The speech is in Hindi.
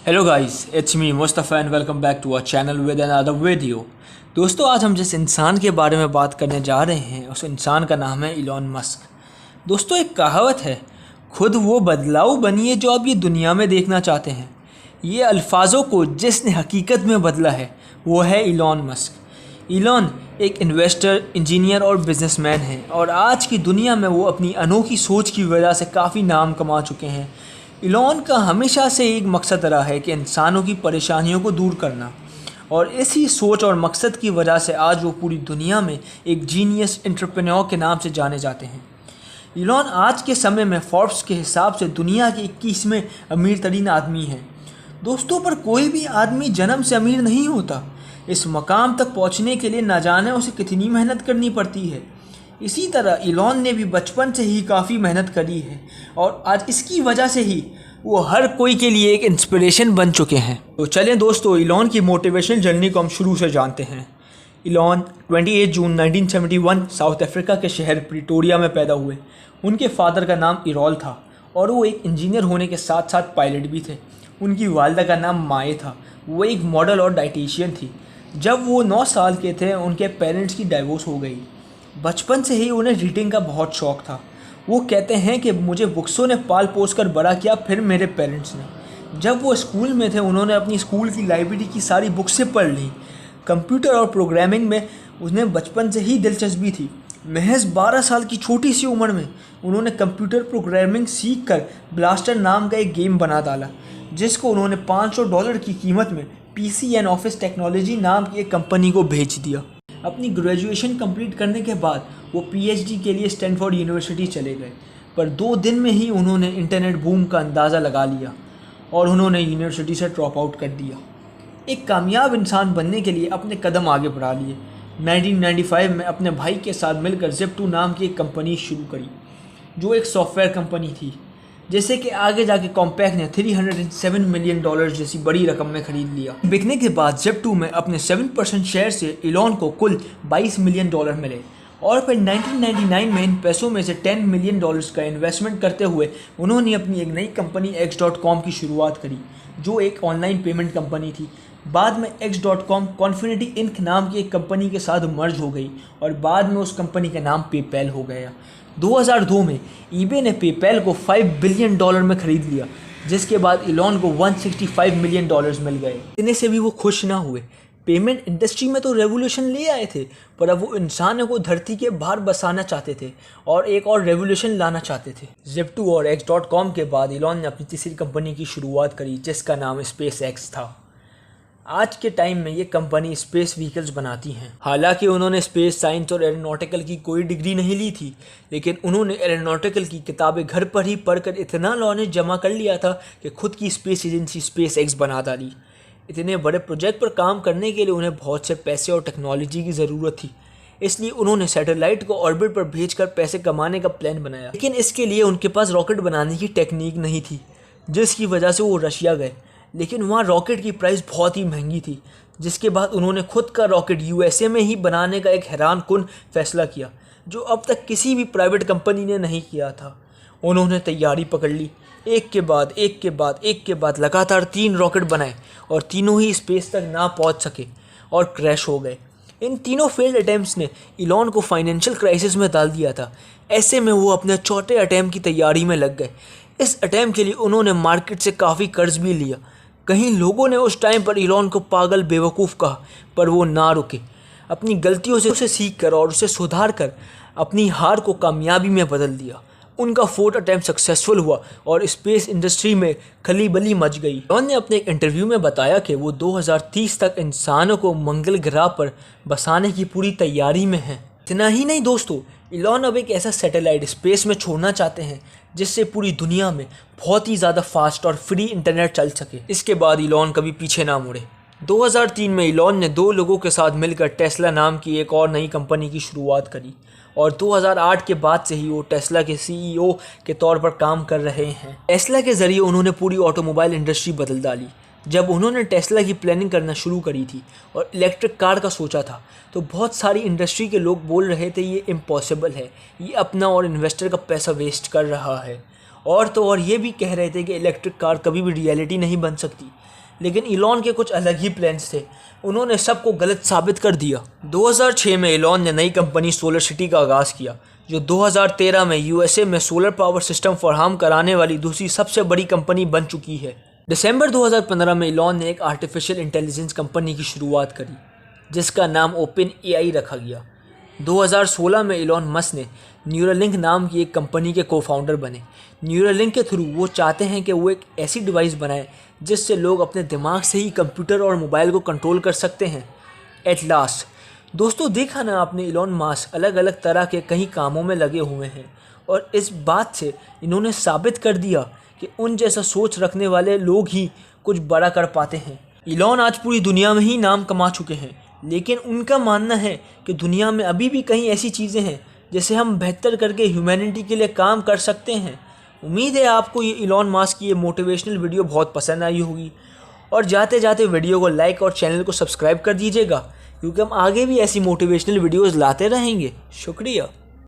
Hello guys, it's me Mustafa and welcome back to our channel with another video. दोस्तों, आज हम जिस इंसान के बारे में बात करने जा रहे हैं उस इंसान का नाम है इलॉन मस्क। दोस्तों, एक कहावत है, खुद वो बदलाव बनिए जो आप ये दुनिया में देखना चाहते हैं। ये अल्फाजों को जिसने हकीकत में बदला है वो है इलॉन मस्क। इलॉन एक इन्वेस्टर, इंजीनियर और बिजनेसमैन हैं और आज की दुनिया में वो अपनी अनोखी सोच की वजह से काफ़ी नाम कमा चुके हैं। इलॉन का हमेशा से एक मकसद रहा है कि इंसानों की परेशानियों को दूर करना, और इसी सोच और मकसद की वजह से आज वो पूरी दुनिया में एक जीनियस एंटरप्रेन्योर के नाम से जाने जाते हैं। इलॉन आज के समय में फोर्ब्स के हिसाब से दुनिया के 21वें अमीर तरीन आदमी हैं। दोस्तों, पर कोई भी आदमी जन्म से अमीर नहीं होता। इस मकाम तक पहुंचने के लिए न जाने उसे कितनी मेहनत करनी पड़ती है। इसी तरह इलॉन ने भी बचपन से ही काफ़ी मेहनत करी है और आज इसकी वजह से ही वो हर कोई के लिए एक इंस्पिरेशन बन चुके हैं। तो चलें दोस्तों, इलॉन की मोटिवेशनल जर्नी को हम शुरू से जानते हैं। इलॉन 28 जून 1971 साउथ अफ्रीका के शहर प्रिटोरिया में पैदा हुए। उनके फादर का नाम इरोल था और वो एक इंजीनियर होने के साथ साथ पायलट भी थे। उनकी वालदा का नाम माए था, वो एक मॉडल और डाइटिशियन थी। जब वो 9 साल के थे उनके पेरेंट्स की डाइवोर्स हो गई। बचपन से ही उन्हें रीडिंग का बहुत शौक़ था। वो कहते हैं कि मुझे बुक्सों ने पाल पोस कर बड़ा किया, फिर मेरे पेरेंट्स ने। जब वो स्कूल में थे उन्होंने अपनी स्कूल की लाइब्रेरी की सारी बुक्सें पढ़ ली। कंप्यूटर और प्रोग्रामिंग में उन्हें बचपन से ही दिलचस्पी थी। महज 12 साल की छोटी सी उम्र में उन्होंने कंप्यूटर प्रोग्रामिंग सीख कर ब्लास्टर नाम का एक गेम बना डाला, जिसको उन्होंने $500 की कीमत में PC एंड ऑफिस टेक्नोलॉजी नाम की एक कंपनी को भेज दिया। अपनी ग्रेजुएशन कंप्लीट करने के बाद वो PhD के लिए स्टैनफोर्ड यूनिवर्सिटी चले गए, पर 2 दिन में ही उन्होंने इंटरनेट बूम का अंदाज़ा लगा लिया और उन्होंने यूनिवर्सिटी से ड्रॉप आउट कर दिया। एक कामयाब इंसान बनने के लिए अपने कदम आगे बढ़ा लिए। 1995 में अपने भाई के साथ मिलकर Zip2 नाम की एक कंपनी शुरू करी, जो एक सॉफ्टवेयर कंपनी थी, जैसे कि आगे जाके कॉम्पैक्ट ने $307 मिलियन जैसी बड़ी रकम में खरीद लिया। बिकने के बाद Zip2 में अपने 7% शेयर से इलॉन को कुल $22 मिलियन मिले और फिर 1999 में इन पैसों में से $10 मिलियन का इन्वेस्टमेंट करते हुए उन्होंने अपनी एक नई कंपनी X.com की शुरुआत करी, जो एक ऑनलाइन पेमेंट कंपनी थी। बाद में X.com कॉन्फिनिटी इंक नाम की एक कंपनी के साथ मर्ज हो गई और बाद में उस कंपनी का नाम पेपैल हो गया। 2002 में eBay ने पेपैल को $5 बिलियन में ख़रीद लिया, जिसके बाद इलॉन को $165 मिलियन मिल गए। इतने से भी वो खुश ना हुए। पेमेंट इंडस्ट्री में तो रेवोल्यूशन ले आए थे, पर अब वो इंसानों को धरती के बाहर बसाना चाहते थे और एक और रेवोल्यूशन लाना चाहते थे। Zip2 और X.com के बाद इलॉन ने अपनी तीसरी कंपनी की शुरुआत करी, जिसका नाम SpaceX था। आज के टाइम में ये कंपनी स्पेस व्हीकल्स बनाती हैं। हालांकि उन्होंने स्पेस साइंस और एरोनॉटिकल की कोई डिग्री नहीं ली थी, लेकिन उन्होंने एरोनॉटिकल की किताबें घर पर ही पढ़कर इतना नॉलेज जमा कर लिया था कि खुद की स्पेस एजेंसी SpaceX बना डाली। इतने बड़े प्रोजेक्ट पर काम करने के लिए उन्हें बहुत से पैसे और टेक्नोलॉजी की ज़रूरत थी, इसलिए उन्होंने सैटेलाइट को ऑर्बिट पर भेजकर पैसे कमाने का प्लान बनाया। लेकिन इसके लिए उनके पास रॉकेट बनाने की टेक्निक नहीं थी, जिसकी वजह से वो रशिया गए। लेकिन वहाँ रॉकेट की प्राइस बहुत ही महंगी थी, जिसके बाद उन्होंने खुद का रॉकेट USA में ही बनाने का एक हैरानकुन फैसला किया, जो अब तक किसी भी प्राइवेट कंपनी ने नहीं किया था। उन्होंने तैयारी पकड़ ली, एक के बाद लगातार 3 रॉकेट बनाए और तीनों ही स्पेस तक ना पहुँच सके और क्रैश हो गए। इन तीनों फेल्ड अटैम्प्ट्स ने इलॉन को फाइनेंशियल क्राइसिस में डाल दिया था। ऐसे में वो अपने चौथे अटैम्प्ट की तैयारी में लग गए। इस अटैम्प्ट के लिए उन्होंने मार्केट से काफ़ी कर्ज भी लिया। कहीं लोगों ने उस टाइम पर इलॉन को पागल, बेवकूफ़ कहा, पर वो ना रुके। अपनी गलतियों से उसे सीख कर और उसे सुधार कर अपनी हार को कामयाबी में बदल दिया। उनका 4th अटैम्प्ट सक्सेसफुल हुआ और स्पेस इंडस्ट्री में खलीबली मच गई। इलॉन ने अपने एक इंटरव्यू में बताया कि वो 2030 तक इंसानों को मंगल ग्रह पर बसाने की पूरी तैयारी में हैं। इतना ही नहीं दोस्तों, इलॉन अब एक ऐसा सैटेलाइट स्पेस में छोड़ना चाहते हैं जिससे पूरी दुनिया में बहुत ही ज़्यादा फास्ट और फ्री इंटरनेट चल सके। इसके बाद इलॉन कभी पीछे ना मुड़े। 2003 में इलॉन ने 2 लोगों के साथ मिलकर टेस्ला नाम की एक और नई कंपनी की शुरुआत करी और 2008 के बाद से ही वो टेस्ला के CEO के तौर पर काम कर रहे हैं। टेस्ला के ज़रिए उन्होंने पूरी ऑटोमोबाइल इंडस्ट्री बदल डाली। जब उन्होंने टेस्ला की प्लानिंग करना शुरू करी थी और इलेक्ट्रिक कार का सोचा था, तो बहुत सारी इंडस्ट्री के लोग बोल रहे थे ये इम्पॉसिबल है, ये अपना और इन्वेस्टर का पैसा वेस्ट कर रहा है। और तो और ये भी कह रहे थे कि इलेक्ट्रिक कार कभी भी रियलिटी नहीं बन सकती। लेकिन इलॉन के कुछ अलग ही प्लान्स थे, उन्होंने सबको गलत साबित कर दिया। 2006 में इलॉन ने नई कंपनी सोलर सिटी का आगाज़ किया, जो 2013 में यूएसए में सोलर पावर सिस्टम फराहम कराने वाली दूसरी सबसे बड़ी कंपनी बन चुकी है। दिसंबर 2015 में इलॉन ने एक आर्टिफिशियल इंटेलिजेंस कंपनी की शुरुआत करी, जिसका नाम ओपन एआई रखा गया। 2016 में इलॉन मस्क ने न्यूरालिंक नाम की एक कंपनी के को-फाउंडर बने। न्यूरालिंक के थ्रू वो चाहते हैं कि वो एक ऐसी डिवाइस बनाए जिससे लोग अपने दिमाग से ही कंप्यूटर और मोबाइल को कंट्रोल कर सकते हैं। एट लास्ट दोस्तों, देखा ना आपने, इलॉन मस्क अलग अलग तरह के कई कामों में लगे हुए हैं और इस बात से इन्होंने साबित कर दिया कि उन जैसा सोच रखने वाले लोग ही कुछ बड़ा कर पाते हैं। इलॉन आज पूरी दुनिया में ही नाम कमा चुके हैं, लेकिन उनका मानना है कि दुनिया में अभी भी कई ऐसी चीज़ें हैं जिसे हम बेहतर करके ह्यूमैनिटी के लिए काम कर सकते हैं। उम्मीद है आपको ये इलॉन मस्क की ये मोटिवेशनल वीडियो बहुत पसंद आई होगी, और जाते जाते वीडियो को लाइक और चैनल को सब्सक्राइब कर दीजिएगा, क्योंकि हम आगे भी ऐसी मोटिवेशनल वीडियोज़ लाते रहेंगे। शुक्रिया।